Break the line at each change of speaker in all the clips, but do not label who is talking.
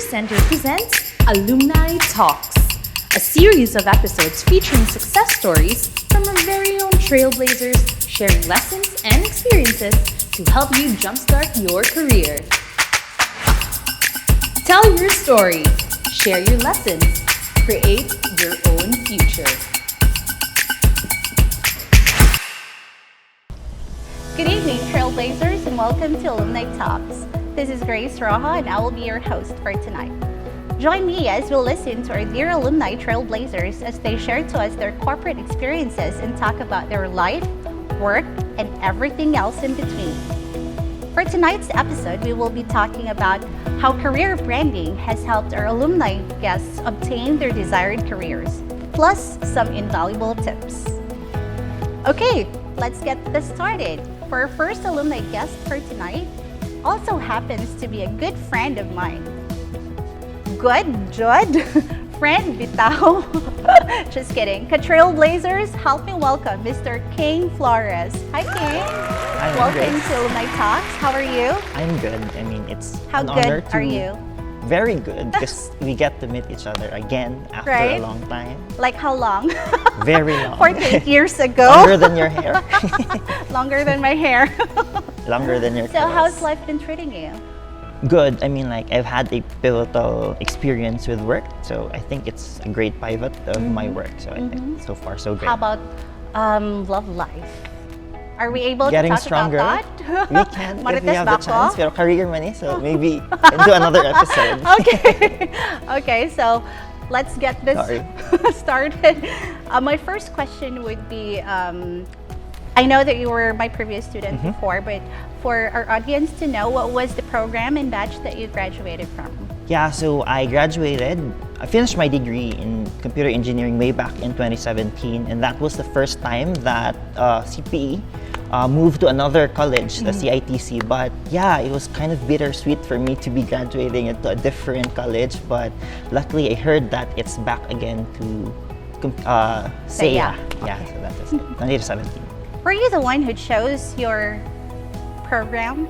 Center presents Alumni Talks, a series of episodes featuring success stories from our very own trailblazers sharing lessons and experiences to help you jumpstart your career. Tell your story, share your lessons, create your own future.
Good evening, Trailblazers, and welcome to Alumni Talks. This is Grace Roja, and I will be your host for tonight. Join me as we'll listen to our dear alumni Trailblazers as they share to us their corporate experiences and talk about their life, work, and everything else in between. For tonight's episode, we will be talking about how career branding has helped our alumni guests obtain their desired careers, plus some invaluable tips. Okay, let's get this started. For our first alumni guest for tonight, also happens to be a good friend of mine. Good, Judd? Friend, bitaw? Just kidding. Ka-Trailblazers, help me welcome Mr. King Flores. Hi, King.
Hi,
welcome
Grace.
to Alumni Talks. How are you?
I'm good. I mean, it's
How
an honor
good
to...
are you?
Very good, because we get to meet each other again after
Right?
a long time.
Like how long?
Very long.
48 years ago?
Longer than your hair.
Longer than my hair.
Longer than your
So
curls.
how's life been treating you?
Good. I mean, like, I've had a pivotal experience with work, so I think it's a great pivot of my work. So I think so far, so great.
How about love life? Are we able
Getting
to talk
stronger?
about that?
We can if we
Marites
have the
ba
chance.
ako?
Pero career man eh, so maybe into another episode.
Okay. Okay, so let's get this
Sorry.
started. My first question would be, I know that you were my previous student before, but for our audience to know, what was the program and batch that you graduated from?
Yeah, so I finished my degree in computer engineering way back in 2017, and that was the first time that CPE moved to another college, the CITC. But yeah, it was kind of bittersweet for me to be graduating into a different college, but luckily I heard that it's back again to
SEA.
Yeah, so that is 2017.
Were you the one who chose your program?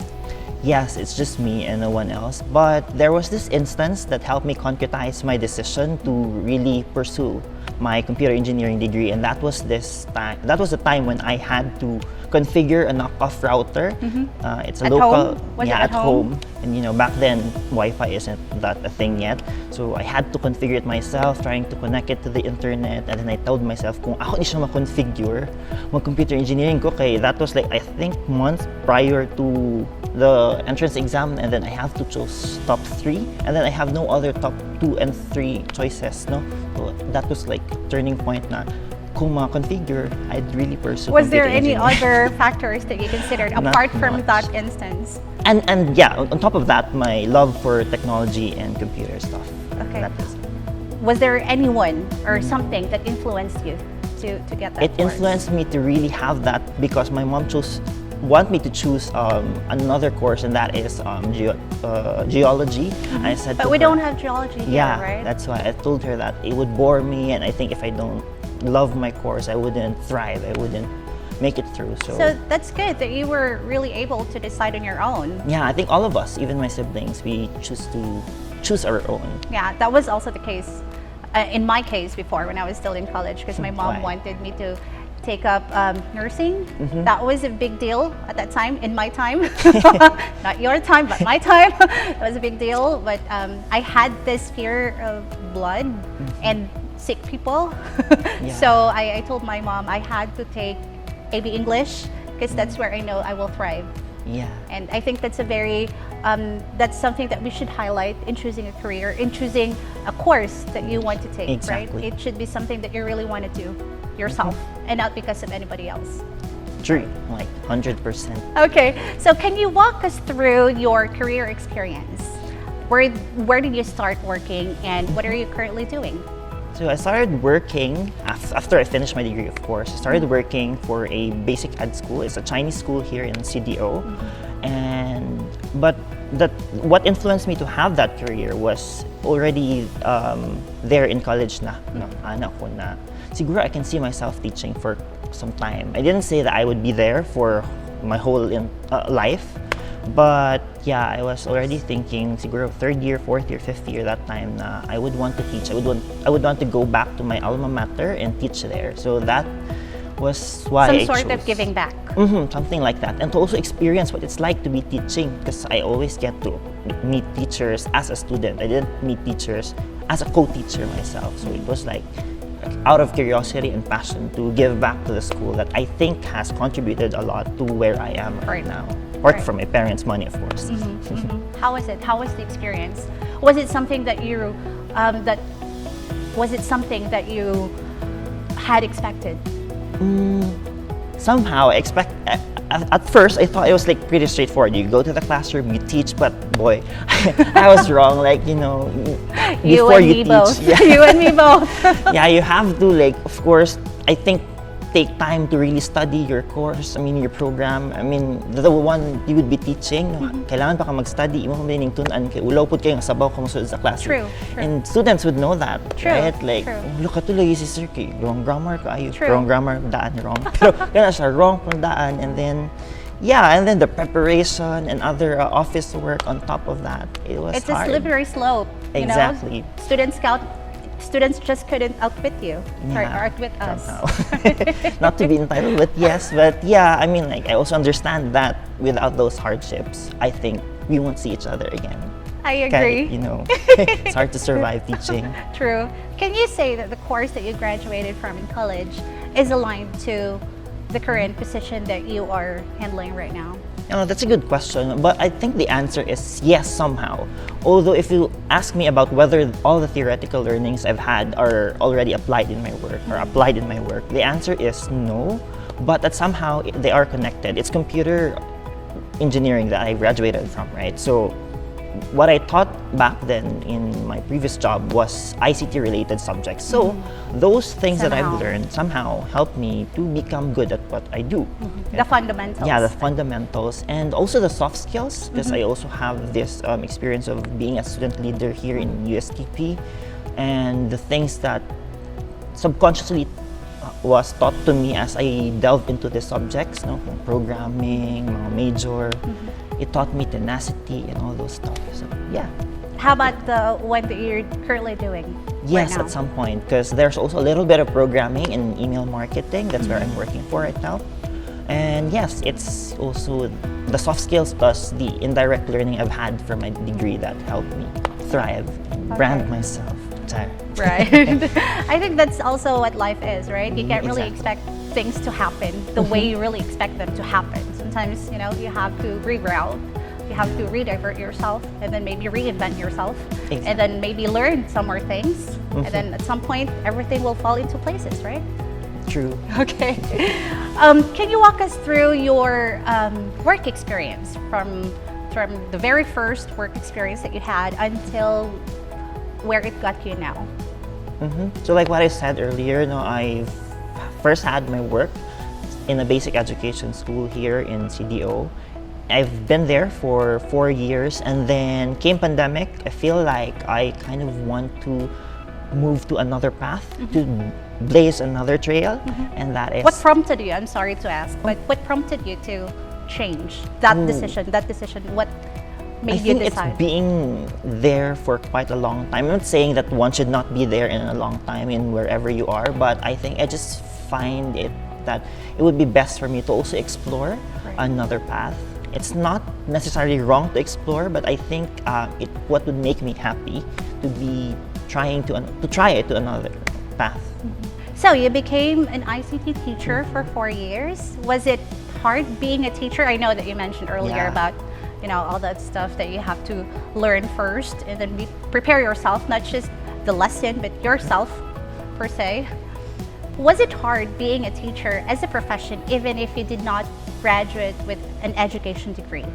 Yes, it's just me and no one else. But there was this instance that helped me concretize my decision to really pursue my computer engineering degree, and that was this time. That was the time when I had to configure a knockoff router. It's a
At
local,
home? Was it
yeah,
at
at home. And you know, back then Wi-Fi isn't that a thing yet. So I had to configure it myself, trying to connect it to the internet. And then I told myself, kung ako di siya ma-configure, mag-computer engineering ko kay that was like I think months prior to the entrance exam, and then I have to choose top 3, and then I have no other top 2 and 3 choices, no? So that was like turning point na kung ma-configure, I'd really pursue
Was there
computer
any
engineering.
other factors that you considered
Not
apart from
much.
that instance?
And yeah, on top of that, my love for technology and computer stuff.
Okay.
That is,
Was there anyone or something that influenced you to get that
it
course?
influenced me to really have that because my mom want me to choose another course, and that is geology. And I said,
But
to
we
her,
don't have geology here,
yeah,
right?
that's why I told her that it would bore me, and I think if I don't love my course, I wouldn't thrive. I wouldn't make it through.
So that's good that you were really able to decide on your own.
Yeah, I think all of us, even my siblings, we choose our own.
Yeah, that was also the case in my case before when I was still in college, because my mom
Why?
wanted me to take up nursing. That was a big deal at that time, in my time. Not your time, but my time. It was a big deal, but I had this fear of blood and sick people.
Yeah.
So I told my mom I had to take AB English because that's where I know I will thrive.
Yeah.
And I think that's a very, that's something that we should highlight in choosing a career, in choosing a course that you want to take,
Exactly.
right? It should be something that you really want to do yourself and not because of anybody else.
True, like 100%.
Okay, so can you walk us through your career experience? Where did you start working and what are you currently doing?
So I started working after I finished my degree, of course. I started working for a basic ed school. It's a Chinese school here in CDO. But what influenced me to have that career was already there in college na. Ano ko na siguro I can see myself teaching for some time. I didn't say that I would be there for my whole life, But yeah, I was already thinking siguro third year, fourth year, fifth year that time na I would want to teach. I would want to go back to my alma mater and teach there. So that was why I
Some sort
chose.
of giving back.
Something like that. And to also experience what it's like to be teaching, because I always get to meet teachers as a student. I didn't meet teachers as a co-teacher myself. So it was like out of curiosity and passion to give back to the school that I think has contributed a lot to where I am right now. Apart from my parents' money, of course.
How was it? How was the experience? Was it something that you had expected?
Somehow, at first, I thought it was like pretty straightforward. You go to the classroom, you teach, but boy, I was wrong. Like, before you teach.
Both.
Yeah.
You and me both.
Yeah, you have to, like, of course, I think, take time to really study your course, your program. The one you would be teaching, kailangan pa ka mag-study, imo mo dining tun-an kay ulaw pud kay nga sabaw ka mosulod sa classroom.
True.
And students would know that, right? Like,
True.
look at tuloy si sir kay wrong grammar ka ayo. Wrong grammar, daan wrong. Pero kana siya wrong pang daan, and then the preparation and other office work on top of that. It was
It's
hard.
a slippery slope.
Exactly.
Students just couldn't outwit you or outwit us.
Not to be entitled, but yes. But yeah, I also understand that without those hardships, I think we won't see each other again.
I agree.
It's hard to survive teaching.
True. Can you say that the course that you graduated from in college is aligned to the current position that you are handling right now?
That's a good question, but I think the answer is yes somehow. Although if you ask me about whether all the theoretical learnings I've had are already applied in my work, the answer is no, but that somehow they are connected. It's computer engineering that I graduated from, right? So what I taught back then in my previous job was ICT related subjects. So those things that I've learned somehow helped me to become good at what I do.
The fundamentals.
Yeah, the fundamentals and also the soft skills, because I also have this experience of being a student leader here in USDP, and the things that subconsciously was taught to me as I delved into the subjects, programming, mga major. It taught me tenacity and all those stuff. So yeah.
How about the one that you're currently doing?
Yes,
right now?
at some point, because there's also a little bit of programming and email marketing. That's where I'm working for right now. And yes, it's also the soft skills plus the indirect learning I've had from my degree that helped me thrive and brand myself.
Right. I think that's also what life is, right? You can't really expect things to happen the way you really expect them to happen. Sometimes, you have to reroute, you have to redivert yourself, and then maybe reinvent yourself, and then maybe learn some more things, and then at some point, everything will fall into places, right?
True.
Okay. Can you walk us through your work experience from the very first work experience that you had until where it got you now?
So like what I said earlier, I first had my work in a basic education school here in CDO. I've been there for 4 years, and then came pandemic. I feel like I kind of want to move to another path, to blaze another trail, and that is...
What prompted you? I'm sorry to ask, but what prompted you to change that decision? What made you decide?
I think it's being there for quite a long time. I'm not saying that one should not be there in a long time in wherever you are, but I think I just find it that it would be best for me to also explore another path. It's not necessarily wrong to explore, but I think what would make me happy to be try it to another path.
So you became an ICT teacher for 4 years. Was it hard being a teacher? I know that you mentioned earlier about all that stuff that you have to learn first, and then prepare yourself, not just the lesson, but yourself per se. Was it hard being a teacher as a profession, even if you did not graduate with an education degree?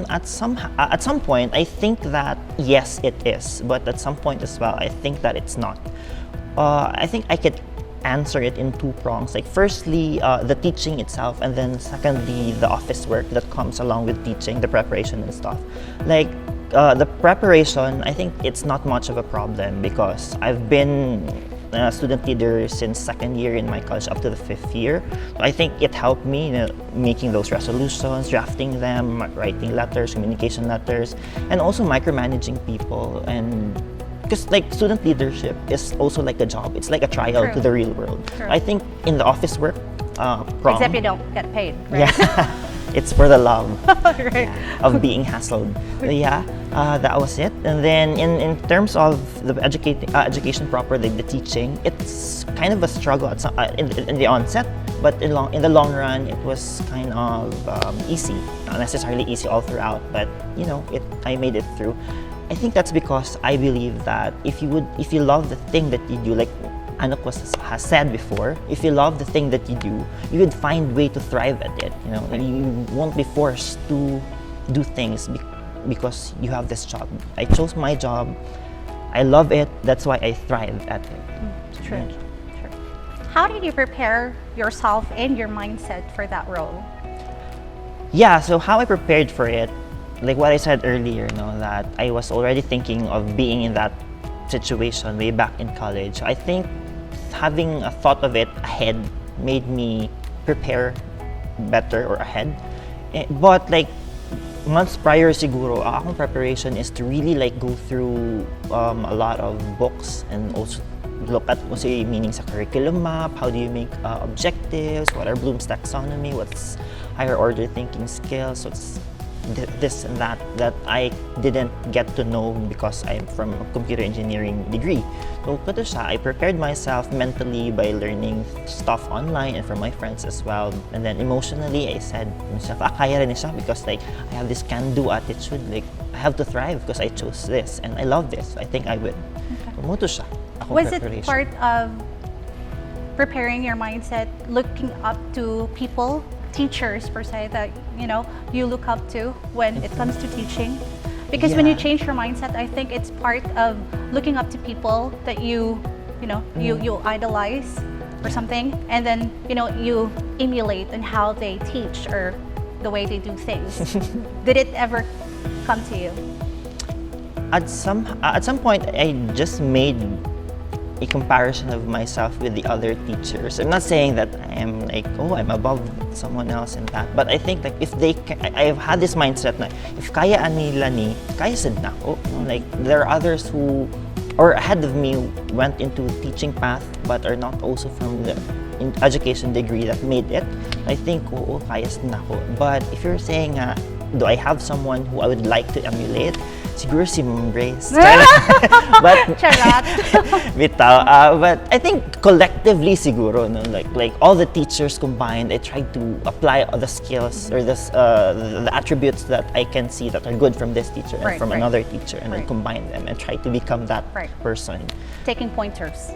At some point, I think that yes, it is, but at some point as well, I think that it's not. I think I could answer it in two prongs. Like firstly, the teaching itself, and then secondly, the office work that comes along with teaching, the preparation and stuff. Like the preparation, I think it's not much of a problem because I've been student leader since second year in my college up to the fifth year. So I think it helped me, making those resolutions, drafting them, writing letters, communication letters, and also micromanaging people. And because like student leadership is also like a job. It's like a trial
True.
to the real world.
True.
I think in the office work, prom,
Except you don't get paid, right?
yeah, it's for the love
Right.
of being hassled. So yeah, that was it. And then in terms of the education proper, like the teaching, it's kind of a struggle at in the onset, but in the long run, it was kind of easy. Not necessarily easy all throughout, but you know, I made it through. I think that's because I believe that if you love the thing that you do, like Anak has said before, if you love the thing that you do, you would find way to thrive at it. You know, you won't be forced to do things because you have this job. I chose my job. I love it. That's why I thrive at it.
True. True. How did you prepare yourself and your mindset for that role?
Yeah. So how I prepared for it, like what I said earlier, that I was already thinking of being in that situation way back in college. I think having a thought of it ahead made me prepare better or ahead. But like months prior siguro, akong preparation is to really like go through a lot of books and also look at what's the meaning sa curriculum map, how do you make objectives, what are Bloom's taxonomy, what's higher order thinking skills, what's this and that I didn't get to know because I'm from a computer engineering degree. So kato siya, I prepared myself mentally by learning stuff online and from my friends as well. And then emotionally, I said myself, kaya rin siya because like I have this can-do attitude. Like I have to thrive because I chose this and I love this. I think I will. So moto siya. Akong
Was it
preparation.
part of preparing your mindset, looking up to people, teachers per se, that you look up to when it comes to teaching? Because when you
Yeah.
change your mindset, I think it's part of looking up to people that you idolize or something, and then you emulate in how they teach or the way they do things. Did it ever come to you?
At some point, I just made a comparison of myself with the other teachers. I'm not saying that I am like, I'm above someone else and that. But I think like if I've had this mindset na if kaya nila ni, kaya sad na ako. Like there are others who, or ahead of me, went into teaching path but are not also from the education degree that made it. I think, kaya sad na ako. But if you're saying, do I have someone who I would like to emulate? Siguro si Ma'am Grace. But
Charot.
bitaw. But I think collectively siguro, like all the teachers combined, I tried to apply the skills or the attributes that I can see that are good from this teacher and from another teacher, and then combine them and try to become that person.
Taking pointers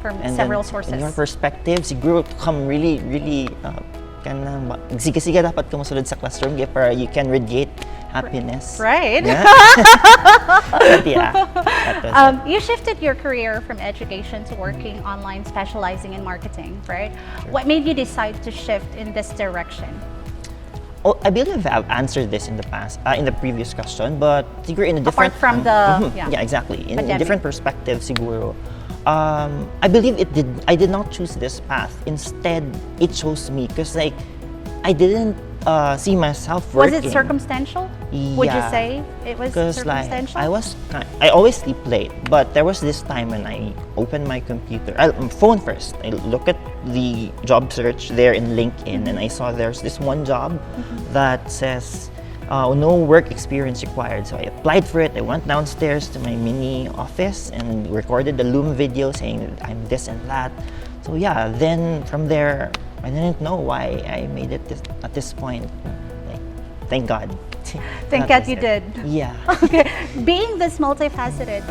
from
And
several
then,
sources.
In your perspective, siguro to come really siga dapat ka mosulod sa classroom para you can radiate happiness.
Right.
Yeah. But yeah, that was it.
You shifted your career from education to working online, specializing in marketing, right? What made you decide to shift in this direction?
I believe I've answered this in the past, in the previous question, but siguro in a different...
Apart from the...
yeah, exactly. In a
Pandemic.
different perspective, siguro. I believe I did not choose this path. Instead, it chose me because like, I didn't see myself working.
Was it circumstantial? Would you say it was circumstantial?
Like, I always sleep late, but there was this time when I opened my computer, phone first. I look at the job search there in LinkedIn, and I saw there's this one job that says no work experience required. So I applied for it. I went downstairs to my mini office and recorded a Loom video saying that I'm this and that. So yeah, then from there, I didn't know why I made it at this point. Like, thank God.
Thank God you did.
Yeah.
Okay. Being this multifaceted,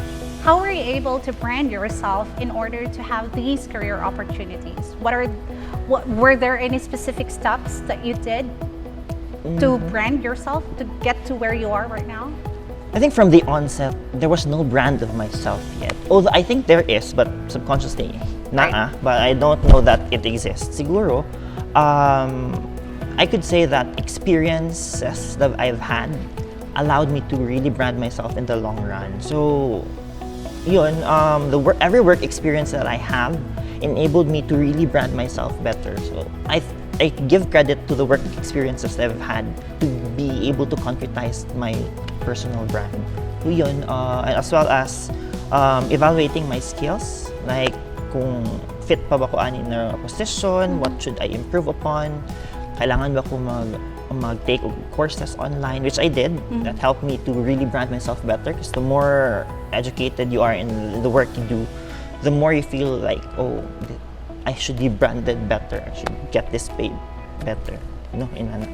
how were you able to brand yourself in order to have these career opportunities? Were there any specific steps that you did to brand yourself to get to where you are right now?
I think from the onset, there was no brand of myself yet. Although I think there is, but subconsciously, but I don't know that it exists. Siguro, I could say that experiences that I've had allowed me to really brand myself in the long run. So, every work experience that I have enabled me to really brand myself better. So I give credit to the work experiences that I've had to be able to concretize my personal brand. So yun, as well as evaluating my skills, like kung fit pa ba ko ani na position, what should I improve upon, kailangan ba ko mag-take courses online, which I did. That helped me to really brand myself better, because the more educated you are in the work you do, the more you feel like, oh, I should be branded better, I should get this paid better,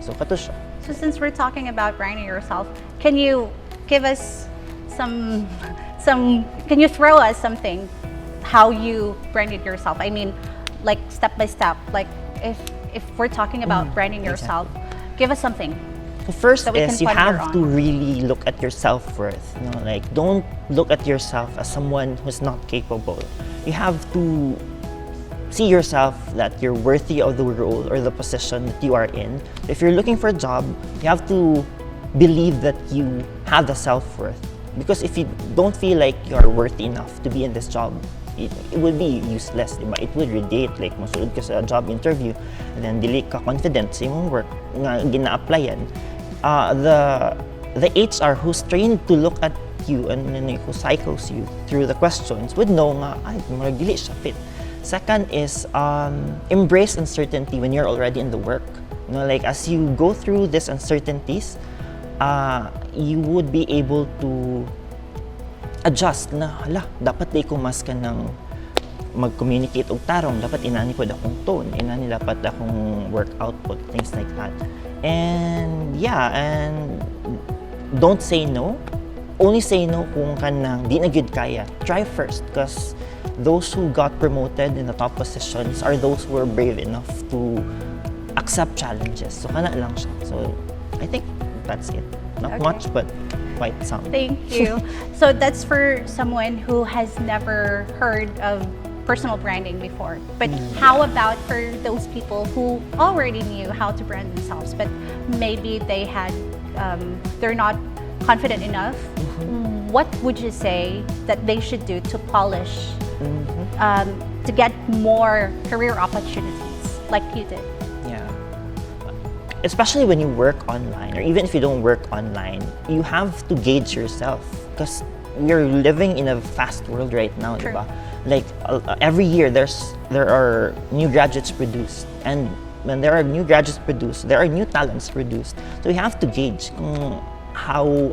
so kato siya.
So since we're talking about branding yourself, can you give us can you throw us something how you branded yourself? I mean, like step by step, like if we're talking about branding yourself, give us something.
So first
that we
is
can
you
ponder
have
on.
to really look at your self-worth. Like don't look at yourself as someone who's not capable. You have to see yourself that you're worthy of the role or the position that you are in. If you're looking for a job, you have to believe that you have the self-worth. Because if you don't feel like you're worthy enough to be in this job, it would be useless, diba? It would radiate, like masulod ka sa job interview and then dili ka confident sa imong work nga gina-applyan. The HR who's trained to look at you and who cycles you through the questions would know nga, ay, murag dili siya fit. Second is embrace uncertainty when you're already in the work. Like as you go through these uncertainties, you would be able to adjust na, dapat di ko mas ka ng mag-communicate og tarong, dapat inani ko akong tone, inani dapat akong work output, things like that. And yeah, and don't say no. Only say no kung kanang di na gyud kaya. Try first, because those who got promoted in the top positions are those who are brave enough to accept challenges. So kana lang siya. So I think that's it. Not much, but quite some.
Thank you. So that's for someone who has never heard of personal branding before. But how about for those people who already knew how to brand themselves, but maybe they had, they're not confident enough? What would you say that they should do to polish, to get more career opportunities like you did?
Especially when you work online, or even if you don't work online, you have to gauge yourself, because you're living in a fast world right now,
True.
diba? Like every year there are new graduates produced, and when there are new graduates produced, there are new talents produced. So you have to gauge kung how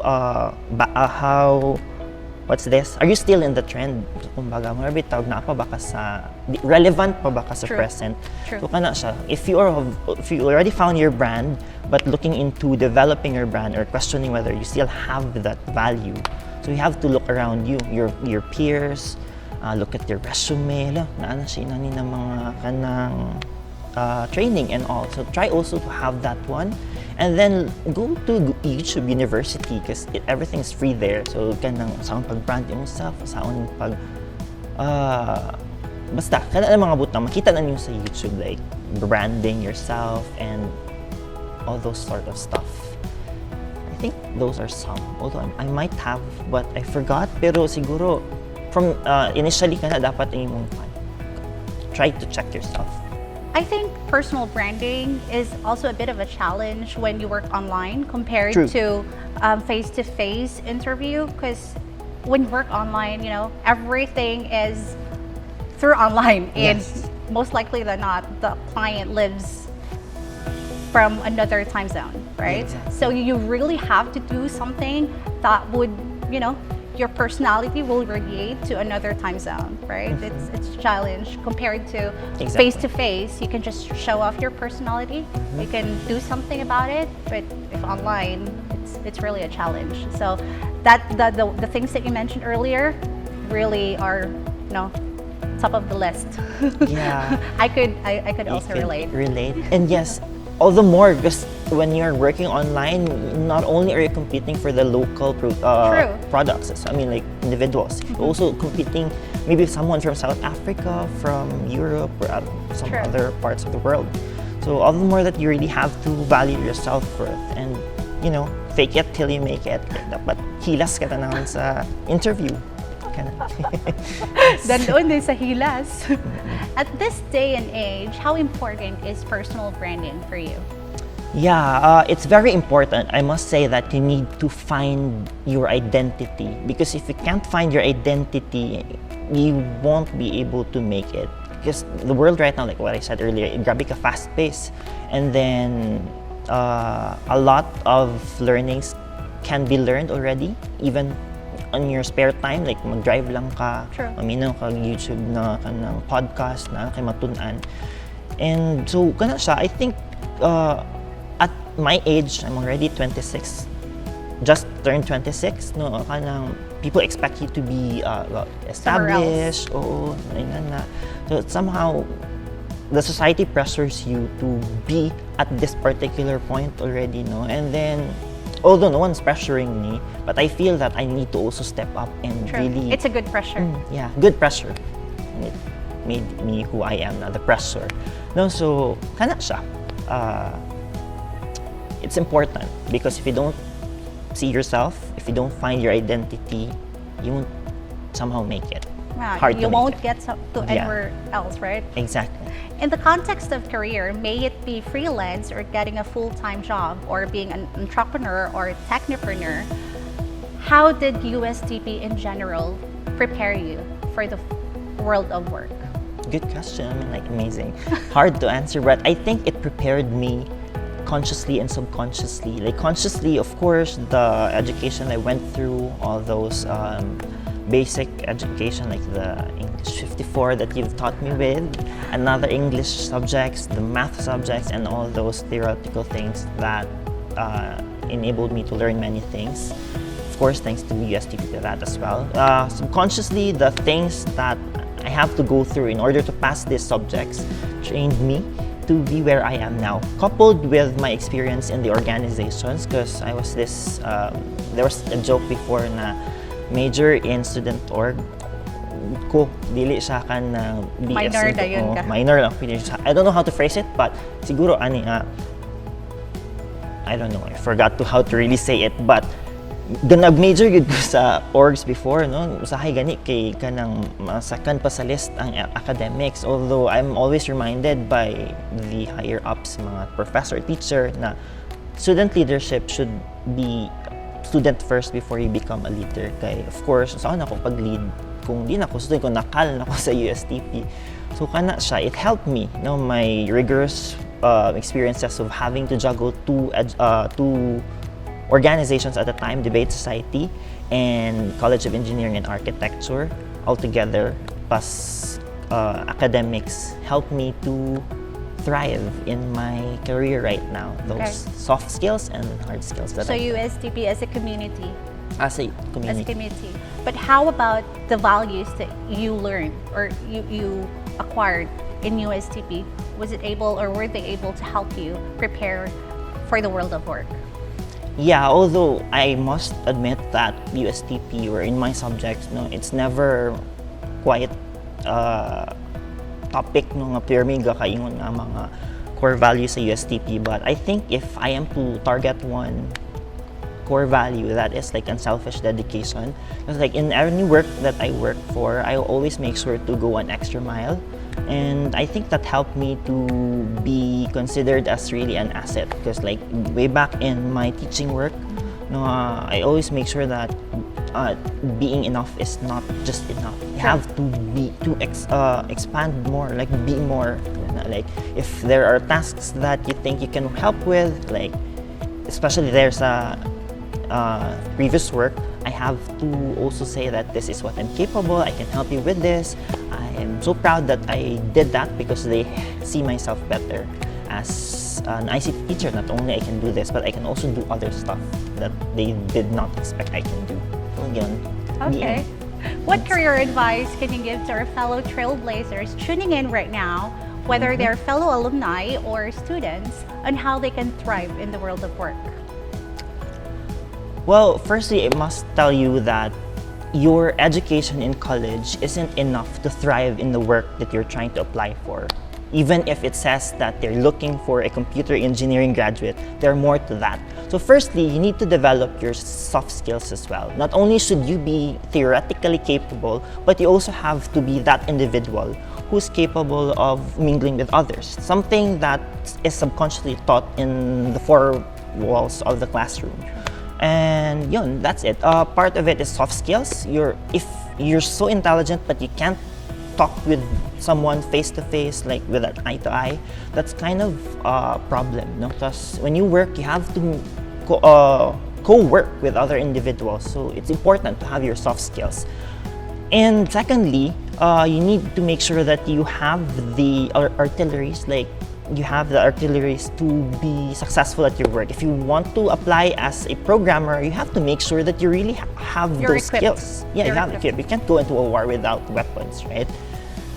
what's this? Are you still in the trend? Kumbaga, marami tawag na pa ba ka sa relevant pa ba ka sa
True.
present?
True.
So kana siya. If you already found your brand, but looking into developing your brand or questioning whether you still have that value, so you have to look around you, your peers, look at your resume, naana siya inani ng mga kanang training and all. So try also to have that one. And then go to YouTube University, because everything's free there. So kanang saan pag-brand yourself, saan pag basta kana mga butang makita na niyo sa YouTube, like branding yourself and all those sort of stuff. I think those are some. Although I might have, but I forgot. Pero siguro from initially kana dapat imong try to check yourself.
I think personal branding is also a bit of a challenge when you work online compared
True.
to face-to-face interview, because when you work online, everything is through online, and
Yes.
most likely than not, the client lives from another time zone, right?
Exactly.
So you really have to do something that would, your personality will radiate to another time zone, right? It's a challenge compared to
Exactly.
face-to-face. You can just show off your personality. You can do something about it, but if online, it's really a challenge. So that the things that you mentioned earlier really are, top of the list.
Yeah.
I could also
You
relate.
can relate. And yes, all the more because when you're working online, not only are you competing for the local products, I mean like individuals, you're also competing maybe someone from South Africa, from Europe, or some
True.
other parts of the world. So all the more that you really have to value your self-worth and, fake it till you make it. Dapat hilas ka na naman sa interview.
Doon din sa hilas. At this day and age, how important is personal branding for you?
Yeah, it's very important. I must say that you need to find your identity, because if you can't find your identity, you won't be able to make it. Because the world right now, like what I said earlier, grabe ka fast pace, and then a lot of learnings can be learned already, even on your spare time, like mag-drive lang ka, maminaw ka YouTube na kanang podcast na kay matunan. And so kana siya, I think at my age, I'm already 26, just turned 26, no, kanang people expect you to be established, oo, na. So somehow the society pressures you to be at this particular point already, no, and then although no one's pressuring me, but I feel that I need to also step up and really...
It's a good pressure.
Yeah, good pressure. And it made me who I am now, the pressure. No, so, kana siya. It's important because if you don't see yourself, if you don't find your identity, you won't somehow make it.
Wow, you won't get to anywhere else, right?
Exactly.
In the context of career, may it be freelance or getting a full-time job or being an entrepreneur or technopreneur, how did USDP in general prepare you for the world of work?
Good question. I mean, like, amazing. Hard to answer, but I think it prepared me consciously and subconsciously. Like, consciously, of course, the education I went through, all those basic education like the English 54 that you've taught me with, another English subjects, the math subjects, and all those theoretical things that enabled me to learn many things. Of course, thanks to USDP to that as well. Subconsciously, the things that I have to go through in order to pass these subjects trained me to be where I am now, coupled with my experience in the organizations, because I was this, there was a joke before na major in student org ko, dili siya kan na BS.
Minor na yun ka.
Minor lang. I don't know how to phrase it, but siguro ani I don't know, I forgot how to really say it, but nag-major yun ko sa orgs before, no? Usahay gani kay kanang masakan pa sa list ang academics, although I'm always reminded by the higher ups, mga professor, teacher, na student leadership should be student first before you become a leader. Kay of course, saan ako pag-lead kung di na ako student, kung nakal na ako sa USDP. So kana siya, it helped me, no, my rigorous experiences of having to juggle two organizations at the time, Debate Society and College of Engineering and Architecture, altogether, plus academics, helped me to thrive in my career right now. Those soft skills and hard skills that
so USDP as a community.
As a community.
As a community. But how about the values that you learned or you acquired in USDP? Was it able or were they able to help you prepare for the world of work?
Yeah, although I must admit that USDP or in my subjects, no, it's never quite topic no nga pyramid kaingon nga mga core values sa USDP, but I think if I am to target one core value, that is like unselfish dedication. Because like in any work that I work for, I always make sure to go an extra mile, and I think that helped me to be considered as really an asset. Because like way back in my teaching work, no, I always make sure that being enough is not just enough. You have to be expand more, like be more. Like if there are tasks that you think you can help with, like especially there's a previous work, I have to also say that this is what I'm capable. I can help you with this. I am so proud that I did that because they see myself better as an ICT teacher. Not only I can do this, but I can also do other stuff that they did not expect I can do.
Okay. What career advice can you give to our fellow trailblazers tuning in right now, whether they're fellow alumni or students, on how they can thrive in the world of work?
Well, firstly, I must tell you that your education in college isn't enough to thrive in the work that you're trying to apply for. Even if it says that they're looking for a computer engineering graduate, there are more to that. So firstly, you need to develop your soft skills as well. Not only should you be theoretically capable, but you also have to be that individual who's capable of mingling with others. Something that is subconsciously taught in the four walls of the classroom. And yun, that's it. Part of it is soft skills. If you're so intelligent but you can't talk with someone face to face, like with an eye to eye, that's kind of a problem, no? Because when you work, you have to co-work with other individuals. So it's important to have your soft skills. And secondly, you need to make sure that you have the artilleries, like you have the artilleries to be successful at your work. If you want to apply as a programmer, you have to make sure that you really have
You're
those
equipped.
skills. Yeah,
You're
you have
equipped.
equipped. You can't go into a war without weapons, right?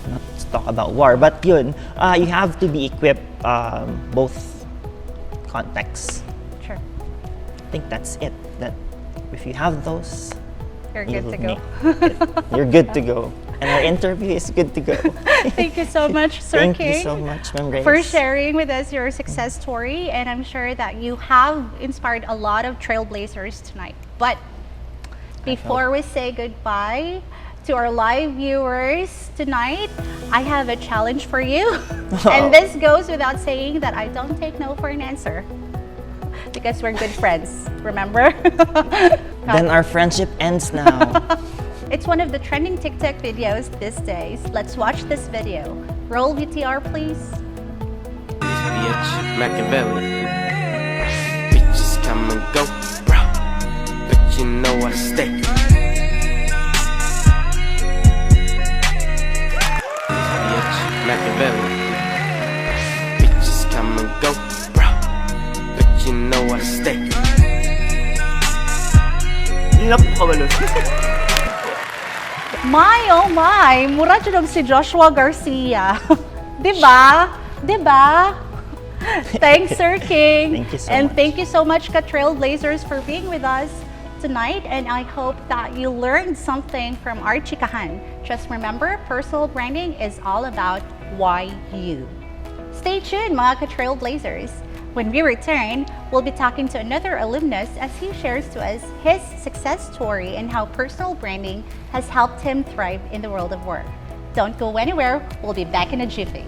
Not to talk about war, but yun, you have to be equipped both contexts.
Sure.
I think that's it. That if you have those,
You're good to go.
You're good to go. And our interview is good to go.
Thank you so much, Sir
Thank
King,
you so much, Ma'am Grace.
for sharing with us your success story. And I'm sure that you have inspired a lot of trailblazers tonight. But before we say goodbye to our live viewers tonight, I have a challenge for you. And this goes without saying that I don't take no for an answer. Because we're good friends, remember?
Then our friendship ends now.
It's one of the trending TikTok videos these days. Let's watch this video. Roll VTR, please.
Bitch, Machiavelli. Bitches come and go, bro. But you know I stay. Bitch, Machiavelli. Bitches come and go, bro. But you know I stay.
My, oh my! Mura dyan si Joshua Garcia. Diba? Diba? Thanks, Sir King.
Thank you so
and
much.
thank you so much, Trailblazers, for being with us tonight. And I hope that you learned something from our chikahan. Just remember, personal branding is all about why you. Stay tuned, mga ka-Trailblazers. When we return, we'll be talking to another alumnus as he shares to us his success story and how personal branding has helped him thrive in the world of work. Don't go anywhere. We'll be back in a jiffy.